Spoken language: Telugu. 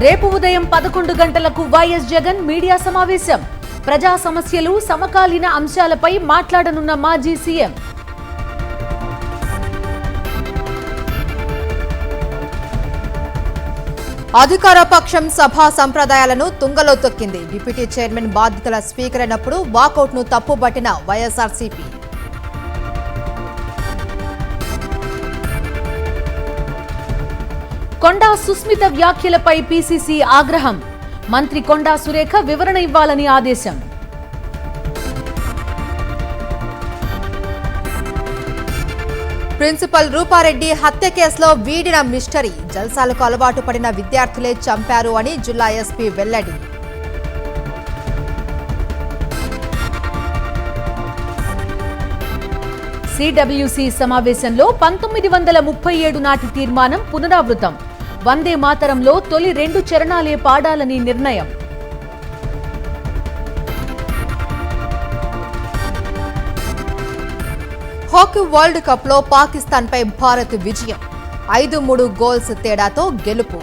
రేపు ఉదయం 11 గంటలకు వైఎస్ జగన్ మీడియా సమావేశం. ప్రజా సమస్యలు, సమకాలీన అంశాలపై మాట్లాడనున్న మాజీ సీఎం. అధికార పక్షం సభా సంప్రదాయాలను తుంగలో తొక్కింది. డిప్యూటీ చైర్మన్ బాధ్యతల స్పీకర్ అయినప్పుడు వాకౌట్ను తప్పుబట్టిన వైఎస్ఆర్సీపీ. కొండా సుస్మిత వ్యాఖ్యలపై పీసీసీ ఆగ్రహం. మంత్రి కొండా సురేఖ వివరణ ఇవ్వాలని ఆదేశం. ప్రిన్సిపల్ రూపారెడ్డి హత్య కేసులో వీడిన మిస్టరీ. జల్సాలకు అలవాటు పడిన విద్యార్థులే చంపారు అని జిల్లా ఎస్పీ వెల్లడి. సిడబ్ల్యూసీ సమావేశంలో 1937 నాటి తీర్మానం పునరావృతం. వందే మాతరంలో తొలి 2 చరణాలే పాడాలని నిర్ణయం. హాకీ వరల్డ్ కప్ లో పాకిస్తాన్ పై భారత్ విజయం. 5-3 గోల్స్ తేడాతో గెలుపు.